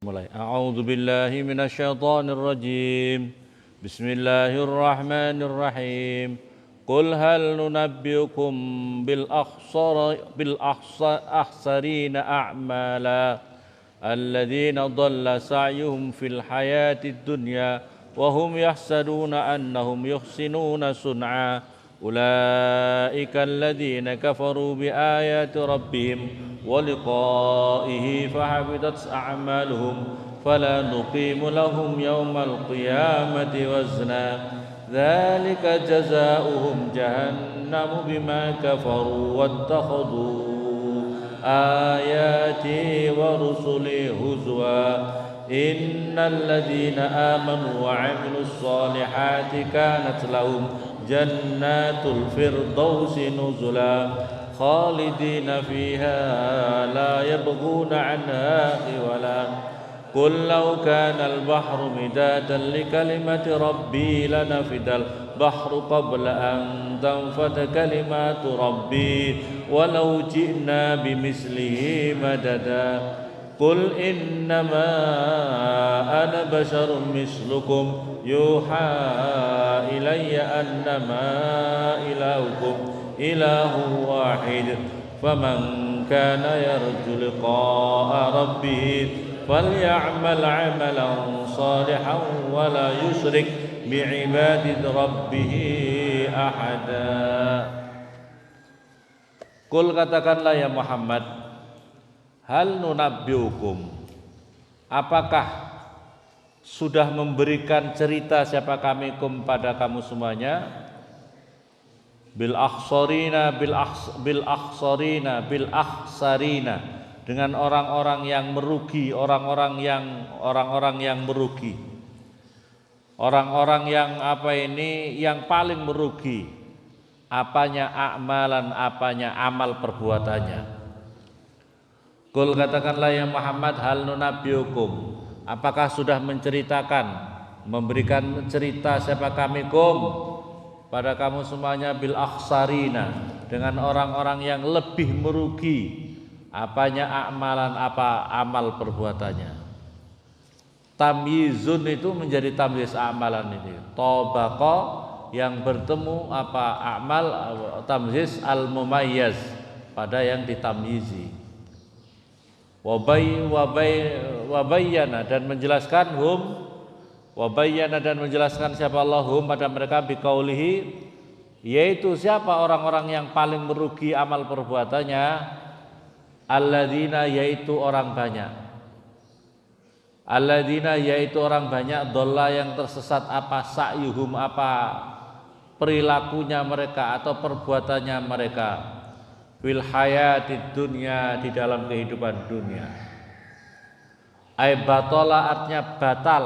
Mulai. A'udzu billahi minasyaitonir rajim. Bismillahirrahmanirrahim. Qul hal nunabbiukum bil akhsarina a'mala alladzina dhalla sa'yuhum fil hayatid dunya wa hum yahsaduna annahum yuhsinuna sun'a. Ulaika alladzina kafaru bi ayati rabbihim ولقائه فحبطت أعمالهم فلا نقيم لهم يوم القيامة وزنا ذلك جزاؤهم جهنم بما كفروا واتخذوا آياتي ورسلي هزوا إن الذين آمنوا وعملوا الصالحات كانت لهم جنات الفردوس نزلا خالدين فيها لا يبغون عنها حولا قل لو كان البحر مدادا لكلمة ربي لنفد البحر قبل أن تنفد كلمات ربي ولو جئنا بمثله مددا قل إنما أنا بشر مثلكم يوحى إلي أنما إلهكم إله واحد فمن كان يرجو لقاء ربه فليعمل عملا صالحا ولا يشرك بعبادة ربه أحدا. Qul katakanlah ya Muhammad, hal nunabbiukum, apakah sudah memberikan cerita siapa kami pada kamu semuanya, bil akhsarina dengan orang-orang yang merugi, orang-orang yang merugi, orang-orang yang yang paling merugi, apanya amal perbuatannya. Qul katakanlah ya Muhammad, hal nunabbiukum, apakah sudah memberikan cerita siapa kami pada kamu semuanya, bil akhsarina dengan orang-orang yang lebih merugi, amal perbuatannya. Tamyizun itu menjadi tamyiz amalan ini. Tobaqa yang bertemu amal, tamyiz al mumayyaz pada yang ditamyizi. Wabayyana dan menjelaskan dan menjelaskan siapa Allahum pada mereka biqaulihi, yaitu siapa orang-orang yang paling merugi amal perbuatannya, alladzina yaitu orang banyak, dhalla yang tersesat sa'yuhum perilakunya mereka atau perbuatannya mereka, fil hayatid dunya di dalam kehidupan dunia. Batala artinya batal,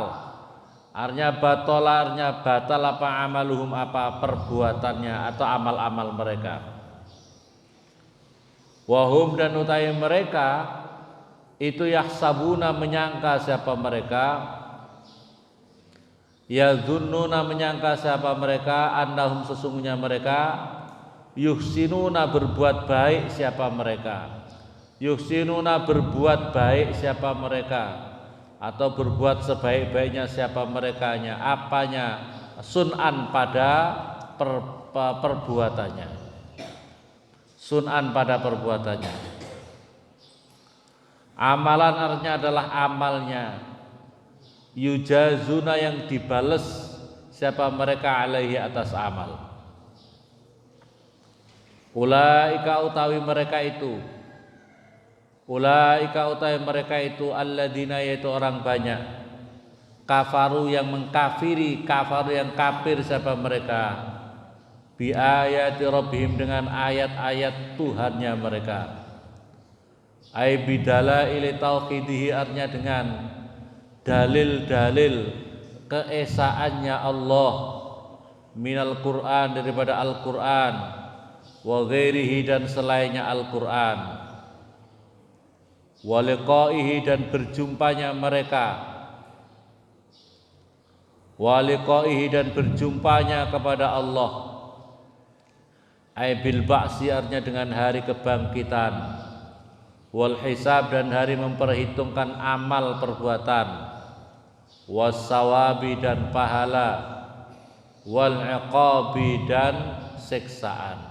amaluhum perbuatannya atau amal-amal mereka. Wahum dan utai mereka itu yahsabuna menyangka siapa mereka, yazunnuna menyangka siapa mereka, annahum sesungguhnya mereka, yuhsinuna berbuat baik siapa mereka, atau berbuat sebaik-baiknya siapa merekanya, sun'an pada perbuatannya, amalan artinya adalah amalnya, yujazuna yang dibales siapa mereka alaihi atas amal. Ulaika utawi mereka itu alladzina yaitu orang banyak, kafaru yang mengkafiri, yang kafir siapa mereka, bi ayati rabbihim dengan ayat-ayat Tuhannya mereka, ai bidala ila tauhidihi artinya dengan dalil-dalil keesaannya Allah, minal Qur'an daripada Al-Qur'an, wa ghairihi dan selainnya Al-Qur'an, wa liqaihi dan berjumpanya kepada Allah, ai bil ba'si artinya dengan hari kebangkitan, wal hisab dan hari memperhitungkan amal perbuatan, wassawabi dan pahala, wal iqabi dan siksaan.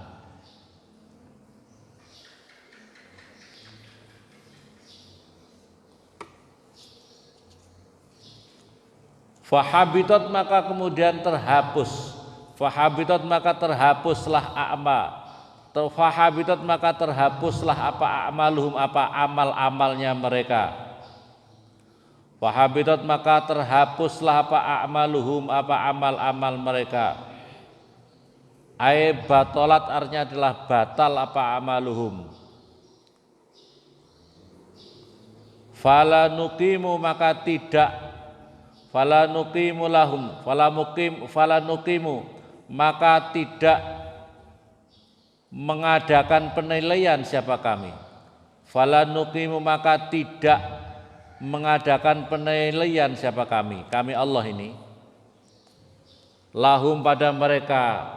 Fahabitat maka kemudian terhapus, fahabitat maka terhapuslah fahabitat maka terhapuslah apa amaluhum apa amal-amalnya mereka. Fahabitat maka terhapuslah apa amaluhum apa amal-amal mereka. Ai batalat artinya adalah batal apa amaluhum. Fala nuqimu maka tidak, fala nuqimu lahum, fala nuqimu maka tidak mengadakan penilaian siapa kami. Fala nuqimu maka tidak mengadakan penilaian siapa kami. Kami Allah ini. Lahum pada mereka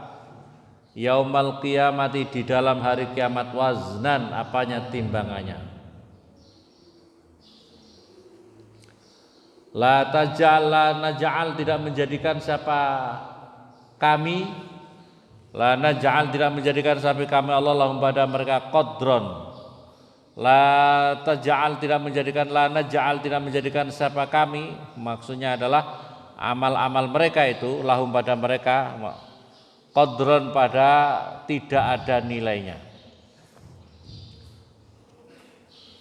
yaumal qiyamati di dalam hari kiamat waznan apanya timbangannya. La taj'al la naj'al tidak menjadikan siapa kami, la naj'al tidak menjadikan siapa kami Allah lahum pada mereka qadron. La taj'al tidak menjadikan, la naj'al tidak menjadikan siapa kami, maksudnya adalah amal-amal mereka itu lahum pada mereka qadron pada tidak ada nilainya.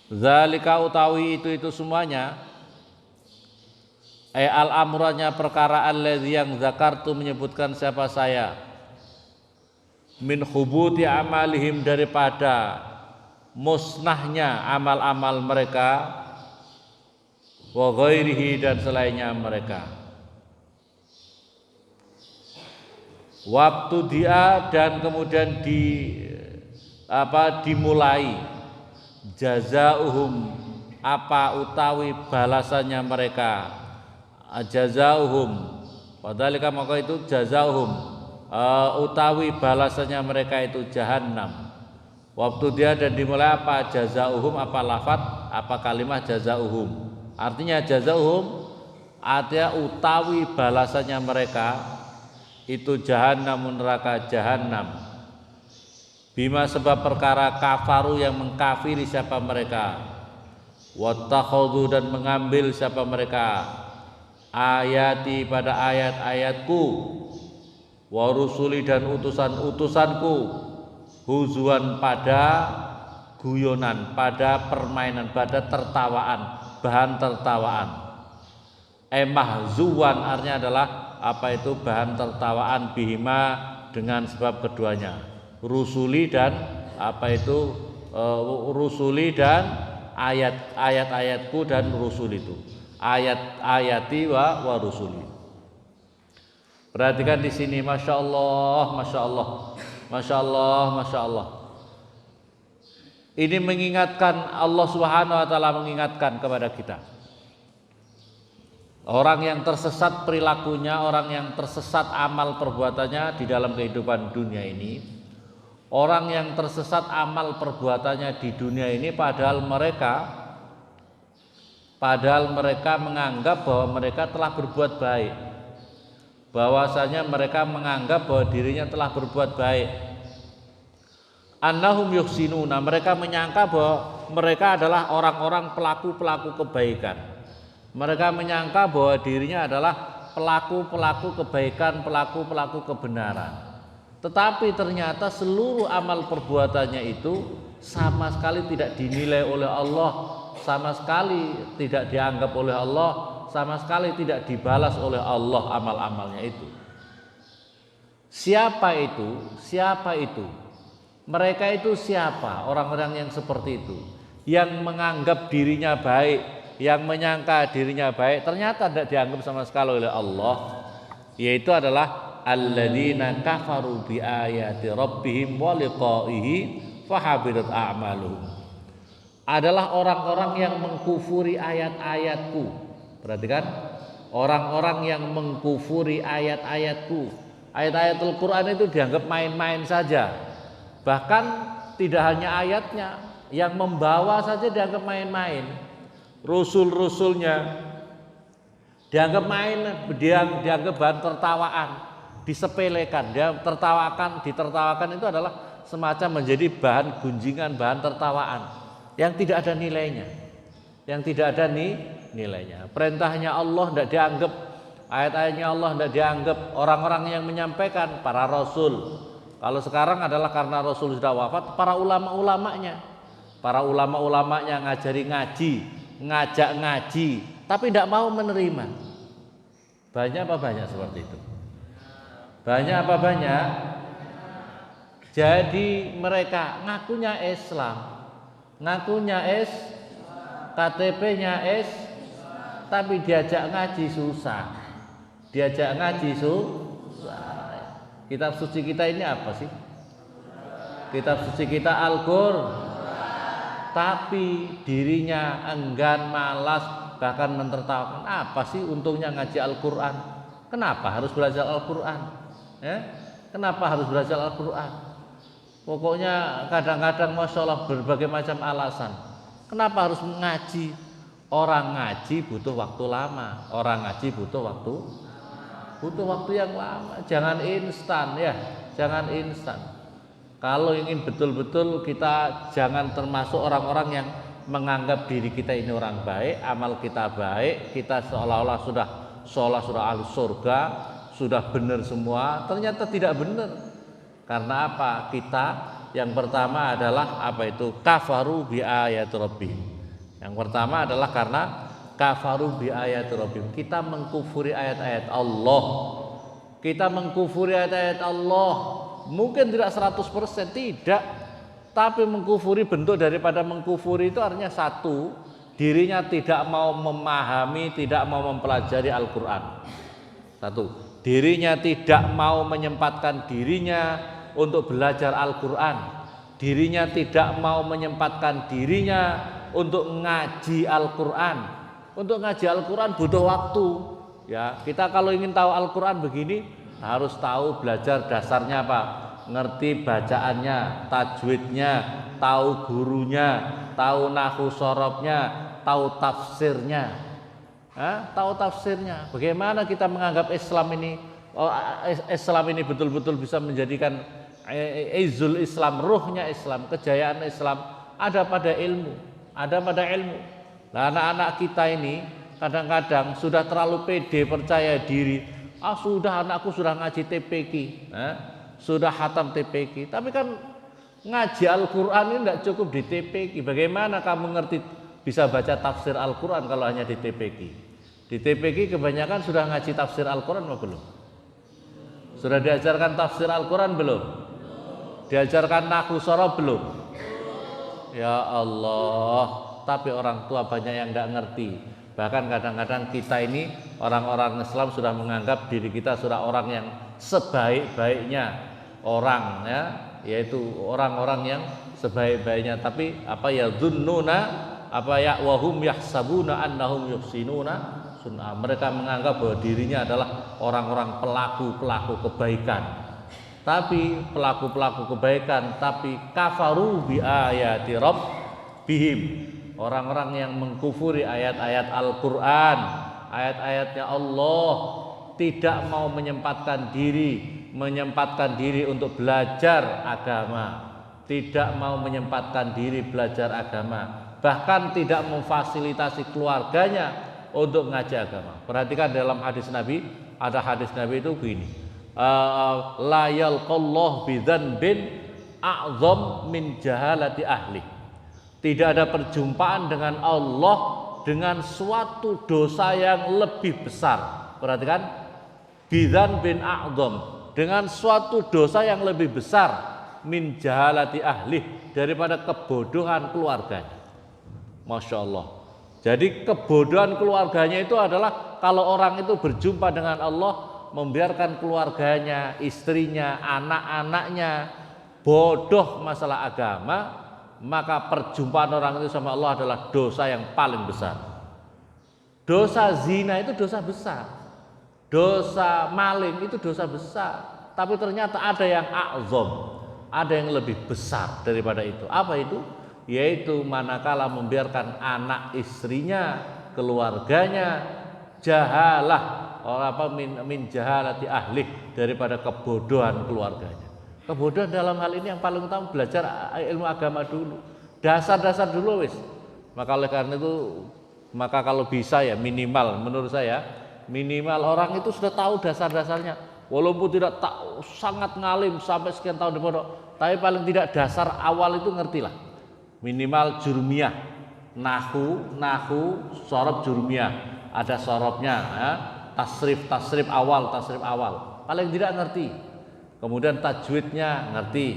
Zalika utawi itu semuanya al-amranya perkara alladzi yang zakartu menyebutkan siapa saya min hubuti amalihim daripada musnahnya amal-amal mereka wa ghairihi dan selainnya mereka. Waktu dia dan kemudian dimulai jazaohum apa utawi balasannya mereka. Jazaohum padhalika maka itu jazaohum utawi balasannya mereka itu jahannam. Waktu dia dan dimulai apa jazaohum apa lafat apa kalimat jazaohum artinya jazaohum artinya utawi balasannya mereka itu jahannam neraka jahannam bima sebab perkara kafaru yang mengkafiri siapa mereka wattakhadhu dan mengambil siapa mereka ayati pada ayat-ayatku wa rusuli dan utusan-utusanku huzuan pada guyonan pada permainan pada tertawaan bahan tertawaan mahzuwan artinya adalah apa itu bahan tertawaan bihima dengan sebab keduanya rusuli dan apa itu rusuli dan ayat-ayatku dan rusul itu ayati wa rusuli. Perhatikan di sini, masya Allah, masya Allah, masya Allah, masya Allah. Ini mengingatkan Allah Subhanahu Wa Taala mengingatkan kepada kita. Orang yang tersesat perilakunya, orang yang tersesat amal perbuatannya di dalam kehidupan dunia ini, orang yang tersesat amal perbuatannya di dunia ini, padahal mereka menganggap bahwa mereka telah berbuat baik, bahwasanya mereka menganggap bahwa dirinya telah berbuat baik. Annahum yuhsinuna, mereka menyangka bahwa mereka adalah orang-orang pelaku-pelaku kebaikan. Mereka menyangka bahwa dirinya adalah pelaku-pelaku kebaikan, pelaku-pelaku kebenaran. Tetapi ternyata seluruh amal perbuatannya itu sama sekali tidak dinilai oleh Allah, sama sekali tidak dianggap oleh Allah, sama sekali tidak dibalas oleh Allah amal-amalnya itu. Siapa itu? Siapa itu? Mereka itu siapa? Orang-orang yang seperti itu, yang menganggap dirinya baik, yang menyangka dirinya baik, ternyata tidak dianggap sama sekali oleh Allah, yaitu adalah alladzina kafaru bi ayati rabbihim wa liqa'ihi fahabitat a'maluhum. Adalah orang-orang yang mengkufuri ayat-ayatku. Perhatikan, orang-orang yang mengkufuri ayat-ayatku. Ayat-ayat Al-Quran itu dianggap main-main saja. Bahkan tidak hanya ayatnya, yang membawa saja dianggap main-main. Rasul-rasulnya dianggap main, dianggap bahan tertawaan, disepelekan. Dia ditertawakan itu adalah semacam menjadi bahan gunjingan, bahan tertawaan yang tidak ada nilainya. Yang tidak ada nilainya. Perintahnya Allah tidak dianggap, ayat-ayatnya Allah tidak dianggap, orang-orang yang menyampaikan para rasul. Kalau sekarang adalah karena Rasul sudah wafat, para ulama-ulamanya. Para ulama-ulamanya ngajari ngaji, ngajak ngaji, tapi tidak mau menerima. Banyak apa banyak seperti itu? Banyak apa banyak? Jadi mereka ngakunya Islam, ngakunya KTP-nya tapi diajak ngaji susah. Diajak ngaji susah. Kitab suci kita ini apa sih? Kitab suci kita Al-Qur'an. Tapi dirinya enggan, malas, bahkan mentertawakan. Apa sih untungnya ngaji Al-Qur'an? Kenapa harus belajar Al-Qur'an? Kenapa harus belajar Al-Qur'an? Pokoknya kadang-kadang Masya Allah berbagai macam alasan. Kenapa harus ngaji? Orang ngaji butuh waktu lama. Orang ngaji butuh waktu yang lama. Jangan instan ya, jangan instan. Kalau ingin betul-betul kita jangan termasuk orang-orang yang menganggap diri kita ini orang baik, amal kita baik, kita seolah-olah sudah ahli surga, sudah benar semua. Ternyata tidak benar. Karena apa? Kita yang pertama adalah apa itu? Kafaru bi ayati rabbihim. Yang pertama adalah karena kafaru bi ayati rabbihim. Kita mengkufuri ayat-ayat Allah. Kita mengkufuri ayat-ayat Allah. Mungkin tidak 100%, tidak. Tapi mengkufuri, bentuk daripada mengkufuri itu artinya satu, dirinya tidak mau memahami, tidak mau mempelajari Al-Qur'an. Satu, dirinya tidak mau menyempatkan dirinya untuk belajar Al-Qur'an. Dirinya tidak mau menyempatkan dirinya untuk ngaji Al-Qur'an. Untuk ngaji Al-Qur'an butuh waktu. Ya, kita kalau ingin tahu Al-Qur'an begini harus tahu belajar dasarnya apa? Ngerti bacaannya, tajwidnya, tahu gurunya, tahu nahwu sorobnya, tahu tafsirnya. Tahu tafsirnya. Bagaimana kita menganggap Islam ini betul-betul bisa menjadikan izul Islam, ruhnya Islam, kejayaan Islam ada pada ilmu, ada pada ilmu. Nah, anak-anak kita ini kadang-kadang sudah terlalu pede, percaya diri. Sudah anakku sudah ngaji TPQ, sudah hatam TPQ. Tapi kan ngaji Al-Qur'an ini tidak cukup di TPQ. Bagaimana kamu ngerti bisa baca tafsir Al-Qur'an kalau hanya di TPQ? Di TPQ kebanyakan sudah ngaji tafsir Al-Qur'an atau belum? Sudah diajarkan tafsir Al-Qur'an belum? Diajarkan nahwu shoroh belum? Ya Allah, tapi orang tua banyak yang tidak ngerti. Bahkan kadang-kadang kita ini orang-orang Islam sudah menganggap diri kita sudah orang yang sebaik-baiknya orang, ya, yaitu orang-orang yang sebaik-baiknya. Tapi apa ya dzunnuna, apa ya wahum yahsabuna annahum yuhsinuna sun'a. Mereka menganggap bahwa dirinya adalah orang-orang pelaku-pelaku kebaikan. Tapi pelaku-pelaku kebaikan, tapi kafaru bi ayati rabbihim. Orang-orang yang mengkufuri ayat-ayat Al-Qur'an, ayat-ayatnya Allah, tidak mau menyempatkan diri untuk belajar agama, tidak mau menyempatkan diri belajar agama, bahkan tidak memfasilitasi keluarganya untuk ngaji agama. Perhatikan dalam hadis Nabi, ada hadis Nabi itu begini, la yalqallahu bidzanbin a'zam min jahalati ahli. Tidak ada perjumpaan dengan Allah dengan suatu dosa yang lebih besar. Perhatikan, bidzanbin a'zam, dengan suatu dosa yang lebih besar min jahalati ahli, daripada kebodohan keluarganya. Masya Allah. Jadi kebodohan keluarganya itu adalah kalau orang itu berjumpa dengan Allah, membiarkan keluarganya, istrinya, anak-anaknya bodoh masalah agama, maka perjumpaan orang itu sama Allah adalah dosa yang paling besar. Dosa zina itu dosa besar, dosa maling itu dosa besar. Tapi ternyata ada yang a'zam, ada yang lebih besar daripada itu. Apa itu? yaitu manakala membiarkan anak istrinya, keluarganya jahalah, orang apa min jahalati ahli, daripada kebodohan keluarganya. Kebodohan dalam hal ini yang paling utama belajar ilmu agama dulu, dasar-dasar dulu wis. Maka oleh karena itu, maka kalau bisa ya minimal, menurut saya minimal orang itu sudah tahu dasar-dasarnya, walaupun tidak tahu sangat ngalim sampai sekian tahun di pondok, tapi paling tidak dasar awal itu ngertilah, minimal jurmiyah, nahu sorob jurmiyah, ada sorobnya ya. tasrif awal paling tidak ngerti, kemudian tajwidnya ngerti,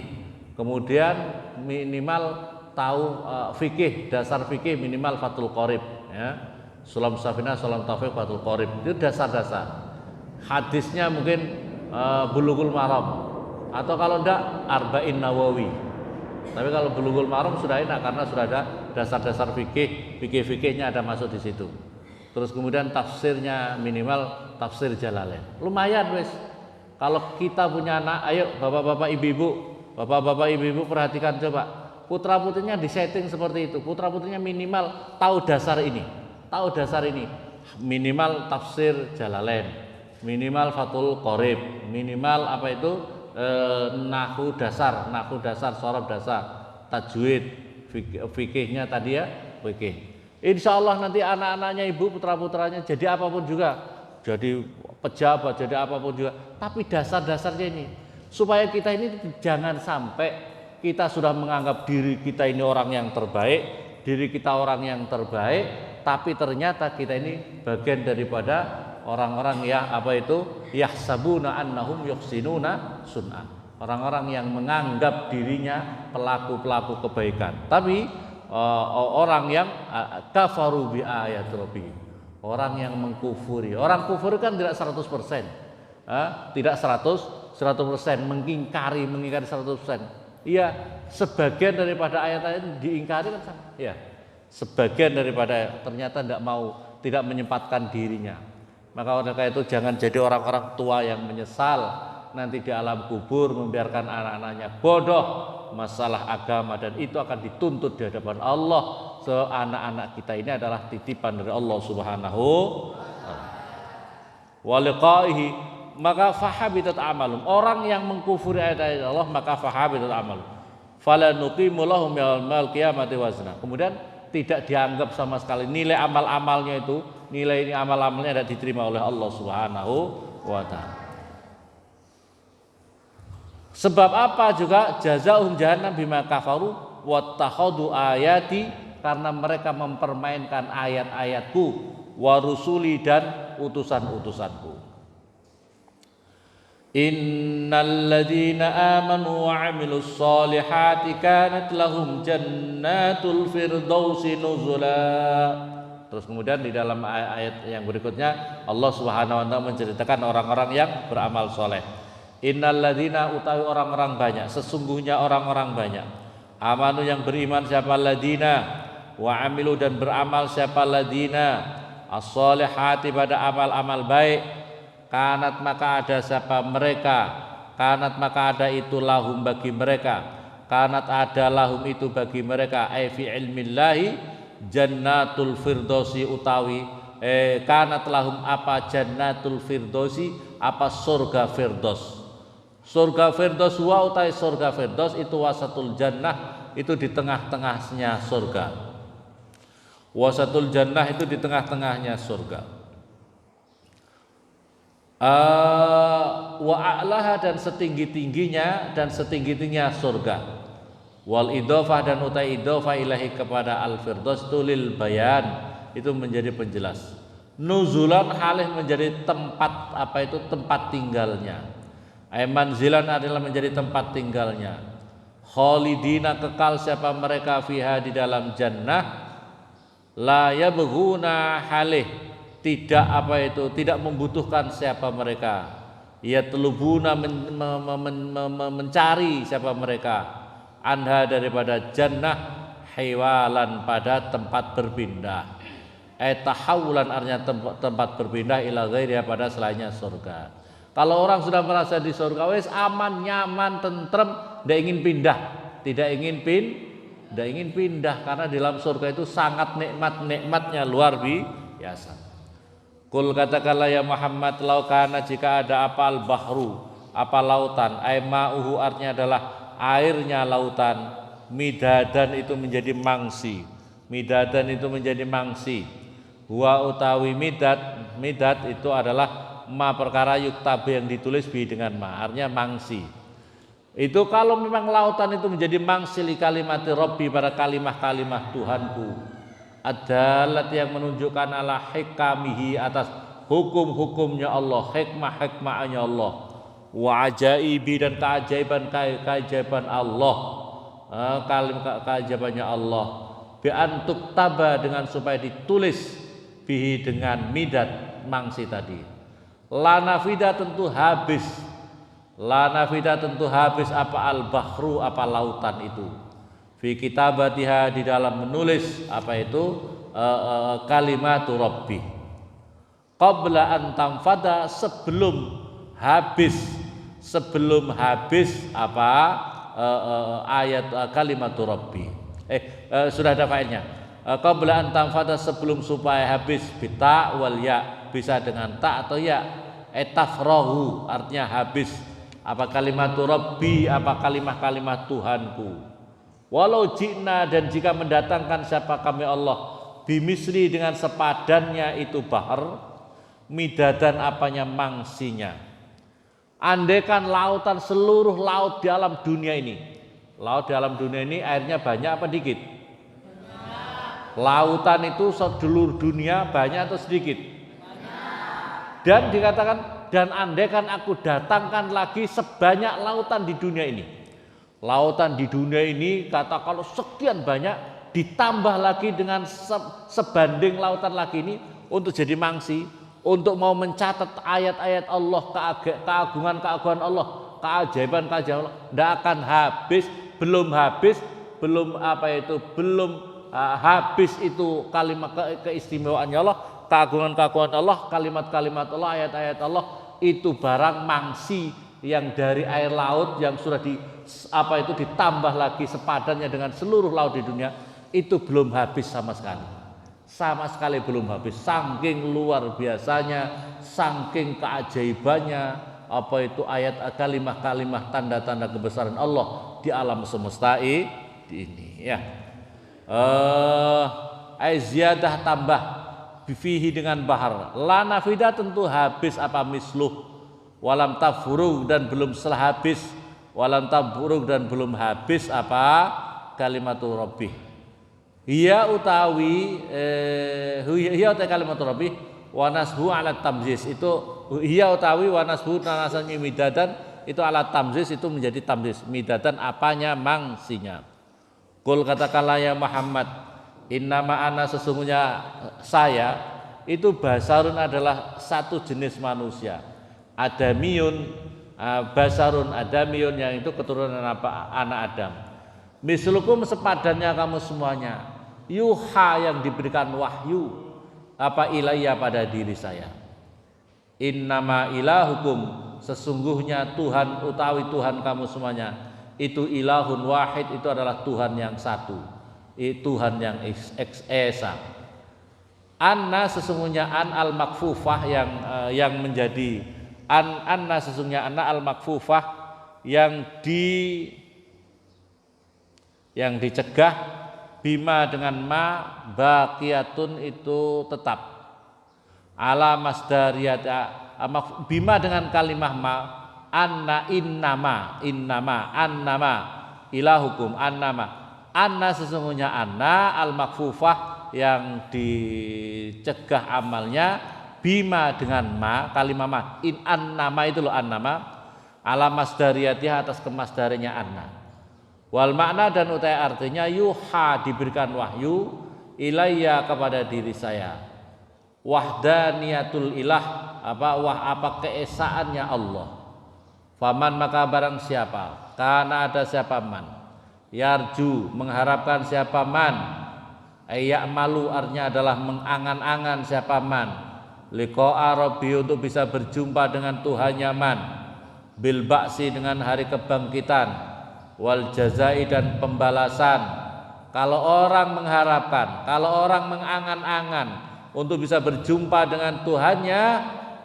kemudian minimal tahu fikih, dasar fikih minimal Fathul Qorib ya, Sulam Safinah, Sulam Taufik, Fathul Qorib, itu dasar-dasar. Hadisnya mungkin Bulughul Maram, atau kalau enggak Arba'in Nawawi. Tapi kalau Bulughul Maram sudah enak karena sudah ada dasar-dasar fikihnya ada masuk di situ. Terus kemudian tafsirnya minimal tafsir Jalalain. Lumayan wes. Kalau kita punya anak, ayo bapak-bapak ibu-ibu perhatikan coba. Putra-putrinya disetting seperti itu. Putra-putrinya minimal tahu dasar ini. Minimal tafsir Jalalain, minimal Fathul Qorib, minimal apa itu nahu dasar, sorob dasar, tajwid, fikihnya tadi ya, fikih. Insya Allah nanti anak-anaknya ibu, putra-putranya jadi apapun juga, jadi pejabat, jadi apapun juga, tapi dasar-dasarnya ini, supaya kita ini jangan sampai kita sudah menganggap diri kita ini orang yang terbaik, tapi ternyata kita ini bagian daripada orang-orang yang apa itu yahsabuna annahum yuhsinuna sun'ah, orang-orang yang menganggap dirinya pelaku kebaikan, tapi orang yang kafaru bi ayat rabbihim, orang yang mengkufuri. Orang kufur kan tidak 100%, tidak 100%, mengingkari 100%. Iya, sebagian daripada ayat-ayat diingkari kan, ya, sebagian daripada ternyata tidak menyempatkan dirinya. Maka oleh karena itu jangan jadi orang-orang tua yang menyesal nanti di alam kubur membiarkan anak-anaknya bodoh masalah agama, dan itu akan dituntut di hadapan Allah. Anak-anak kita ini adalah titipan dari Allah Subhanahu wa liqaihi, maka fahabitat amalum, orang yang mengkufuri ayat-ayat Allah maka fahabitat amalum, fala nuqimu lahum yaumil qiyamati wazna, kemudian tidak dianggap sama sekali nilai amal-amalnya itu, nilai ini amal-amalnya tidak diterima oleh Allah Subhanahu wa taala. Sebab apa juga jazaohum jahannam bima kafaru wattakhadhu ayati, karena mereka mempermainkan ayat-ayatku, wa rusuli, dan utusan-utusanku. Innal ladzina amanu wa 'amilus solihati kanat lahum jannatul firdausi nuzula. Terus kemudian di dalam ayat yang berikutnya Allah Subhanahu wa taala menceritakan orang-orang yang beramal soleh. Innal ladzina, utawi orang-orang banyak, sesungguhnya orang-orang banyak, amanu yang beriman siapa, ladzina, wa amilu dan beramal siapa, ladzina, as-solihati pada amal-amal baik, kanat maka ada siapa mereka, kanat maka ada itu lahum bagi mereka, kanat ada lahum itu bagi mereka, ai fi ilmillahi jannatul firdausi, utawi kanat lahum apa jannatul firdausi, apa surga firdaus. Surga firdaus wa utai surga firdaus itu wasatul jannah, itu di tengah-tengahnya surga. Wasatul jannah itu di tengah-tengahnya surga. Wa a'laha, dan setinggi-tingginya surga. Wal idhofah, dan utai idhofah ilahi kepada al firdaus itu lil bayan, itu menjadi penjelas. Nuzulan halih menjadi tempat apa itu, tempat tinggalnya. Manzilan adalah menjadi tempat tinggalnya. Khalidina, kekal siapa mereka, fiha di dalam jannah, la yabghuna halih, tidak apa itu, tidak membutuhkan siapa mereka, yatlubuna mencari siapa mereka, anha daripada jannah, hiwalan pada tempat berpindah, tahawulan artinya tempat berpindah, ila ghairiha pada selainnya surga. Kalau orang sudah merasa di surga wes aman, nyaman, tentrem, tidak ingin pindah, tidak ingin pindah karena di dalam surga itu sangat nikmatnya luar biasa. Kul katakanlah ya Muhammad, lau kana jika ada apa al-bahru, apa lautan, aima'uhu artinya adalah airnya lautan, midadan itu menjadi mangsi, midadan itu menjadi mangsi, huwa utawi midad itu adalah ma perkara yuktabe yang ditulis bi dengan ma, artinya mangsi. Itu kalau memang lautan itu menjadi mangsi li kalimati Rabbi pada kalimah-kalimah Tuhanku, adalat yang menunjukkan ala hikamihi atas hukum-hukumnya Allah, hikmah-hikmahnya Allah, wa ajaibi dan keajaiban Allah, keajaibannya Allah, bi antuk taba dengan supaya ditulis bihi dengan midad mangsi tadi. La nafida tentu habis, la nafida tentu habis apa al-bahru apa lautan itu. Fi kitabatiha di dalam menulis apa itu kalimatu Rabbi. Qabla an tanfada sebelum habis apa ayat kalimatu Rabbi. Sudah ada failnya. Qabla an tanfada sebelum supaya habis bita wal ya, bisa dengan ta atau ya. Tafrahu artinya habis apa kalimatu Rabbi apa kalimah-kalimah Tuhanku. Walau jina dan jika mendatangkan siapa kami Allah bimisri dengan sepadannya itu bahar, midadan apanya mangsinya. Andaikan lautan seluruh laut di alam dunia ini, laut di alam dunia ini airnya banyak apa dikit? Lautan itu seluruh dunia banyak atau sedikit? Dan dikatakan dan andaikan aku datangkan lagi sebanyak lautan di dunia ini. Lautan di dunia ini kata kalau sekian banyak ditambah lagi dengan sebanding lautan lagi ini untuk jadi mangsi, untuk mau mencatat ayat-ayat Allah, keagungan-keagungan Allah, keajaiban-keajaiban Allah, tidak akan habis, belum habis itu kalimat keistimewaannya Allah, keagungan-keagungan Allah, kalimat-kalimat Allah, ayat-ayat Allah, itu barang mangsi yang dari air laut yang sudah ditambah lagi sepadannya dengan seluruh laut di dunia, itu belum habis sama sekali belum habis, saking luar biasanya, saking keajaibannya apa itu ayat kalimah-kalimah tanda-tanda kebesaran Allah di alam semesta ini ya. Ziyadah tambah bifihi dengan bahar, la nafida tentu habis apa misluh, walam tafurug dan belum setelah habis, walam tafurug dan belum habis apa kalimatu Rabbi. Hiya utawi kalimatu Rabbi wa nasbu ala tamziz, itu hiya utawi wa nasbu nasannya midadan itu ala tamziz, itu menjadi tamziz, midadan apanya mangsinya. Qul katakanlah ya Muhammad, innama ana sesungguhnya saya itu basarun adalah satu jenis manusia, adamiyun, basarun adamiyun yang itu keturunan apa anak Adam. Mislukum sepadannya kamu semuanya, yuha yang diberikan wahyu apa ilayya pada diri saya. Innama ilahukum sesungguhnya Tuhan utawi Tuhan kamu semuanya itu ilahun wahid, itu adalah Tuhan yang satu, Tuhan yang esa. Anna sesungguhnya an al makfufah yang menjadi anna sesungguhnya anna al makfufah yang dicegah bima dengan ma baqiyatun itu tetap ala masdariyat bima dengan kalimah ma anna innama ilahukum anna sesungguhnya anna al makfufah yang dicegah amalnya bima dengan ma kalimah ma in annama itu loh annama ala masdariyatiha atas kemasdarinya anna. Wal makna dan utai artinya yuha diberikan wahyu ilayya kepada diri saya. Wahdaniyatul ilah apa keesaannya Allah. Faman maka barang siapa, karena ada siapa man, yarju mengharapkan siapa man, malu artinya adalah mengangan-angan siapa man, liqa'a rabbi untuk bisa berjumpa dengan Tuhannya man, bil ba'si dengan hari kebangkitan, wal jazai dan pembalasan, kalau orang mengharapkan, kalau orang mengangan-angan untuk bisa berjumpa dengan Tuhannya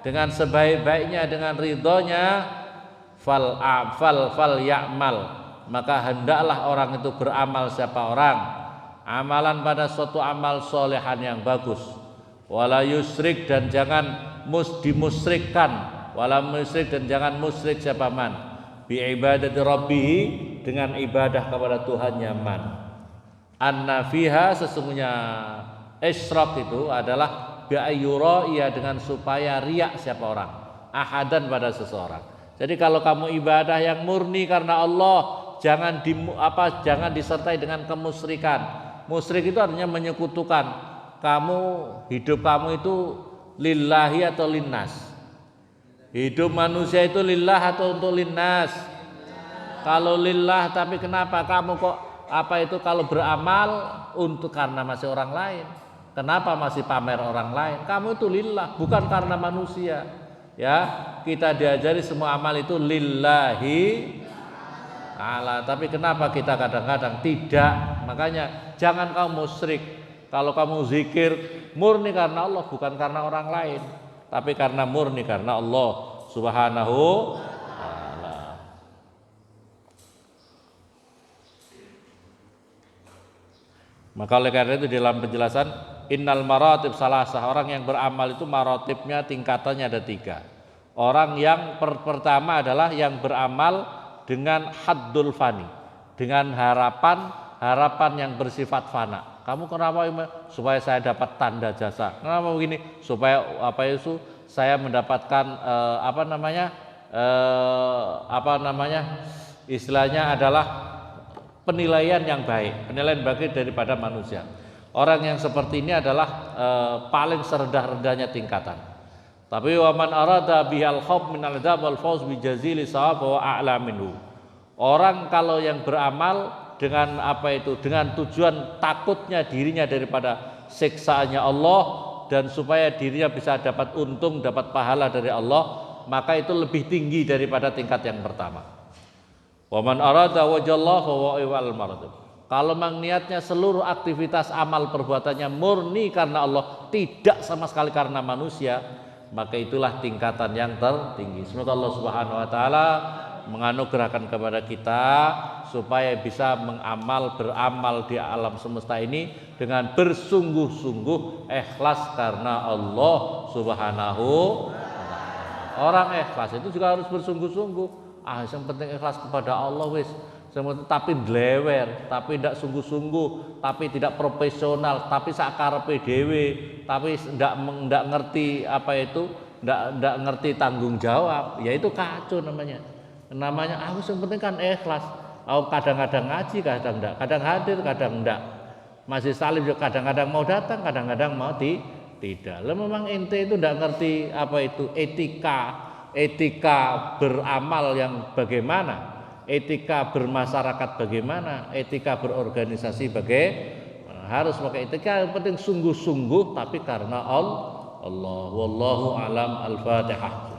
dengan sebaik-baiknya, dengan ridhonya, fal ya'mal, maka hendaklah orang itu beramal. Siapa orang? Amalan pada suatu amal solehan yang bagus. Wala yusrik, dan jangan dimusyrikkan. Wala musyrik, dan jangan musyrik siapa man. Bi ibadati rabbih, dengan ibadah kepada Tuhannya man. Anna fiha, sesungguhnya isyrak itu adalah bi ayyura, ia dengan supaya riak siapa orang, ahadan pada seseorang. Jadi kalau kamu ibadah yang murni karena Allah, jangan jangan disertai dengan kemusyrikan. Musyrik itu artinya menyekutukan. Hidup kamu itu lillahi atau linnas? Hidup manusia itu lillah atau untuk linnas? Kalau lillah, tapi kenapa kamu kok kalau beramal untuk karena masih orang lain? Kenapa masih pamer orang lain? Kamu itu lillah, bukan karena manusia. Ya, kita diajari semua amal itu lillahi ta'ala. Tapi kenapa kita kadang-kadang tidak? Makanya jangan kamu musyrik. Kalau kamu zikir murni karena Allah, bukan karena orang lain, tapi karena murni karena Allah Subhanahu ta'ala. Maka oleh karena itu dalam penjelasan innal maratib salasah, orang yang beramal itu maratibnya, tingkatannya ada 3. Orang yang pertama adalah yang beramal dengan haddul fani, dengan harapan yang bersifat fana. Kamu kenapa? Supaya saya dapat tanda jasa. Kenapa begini? Supaya saya mendapatkan istilahnya adalah penilaian yang baik, penilaian baik daripada manusia. Orang yang seperti ini adalah paling serendah-rendahnya tingkatan. Tapi waman arada bihal khauf minal dzab wal fauz bi jazili sawab wa a'la minhu. Orang kalau yang beramal dengan dengan tujuan takutnya dirinya daripada siksaannya Allah, dan supaya dirinya bisa dapat untung, dapat pahala dari Allah, maka itu lebih tinggi daripada tingkat yang pertama. Waman arada wajallahu wa wal maradib. Kalau memang niatnya seluruh aktivitas amal perbuatannya murni karena Allah, tidak sama sekali karena manusia, maka itulah tingkatan yang tertinggi. Semoga Allah Subhanahu wa taala menganugerahkan kepada kita supaya bisa beramal di alam semesta ini dengan bersungguh-sungguh, ikhlas karena Allah Subhanahu wa taala. Orang ikhlas itu juga harus bersungguh-sungguh. Yang penting ikhlas kepada Allah wis. Tapi dlewer, tapi tidak sungguh-sungguh, tapi tidak profesional, tapi sakarepe dhewe, tapi tidak ngerti tidak ngerti tanggung jawab, ya itu kacau namanya. Yang penting kan ikhlas. Kadang-kadang ngaji, kadang enggak, kadang hadir, kadang enggak. Masih salim juga kadang-kadang mau datang, kadang-kadang mau tidak. Memang ente itu enggak ngerti etika beramal yang bagaimana, etika bermasyarakat bagaimana, etika berorganisasi bagaimana. Harus pakai etika, yang penting sungguh-sungguh tapi karena Allah. Wallahu alam. Al-Fatihah.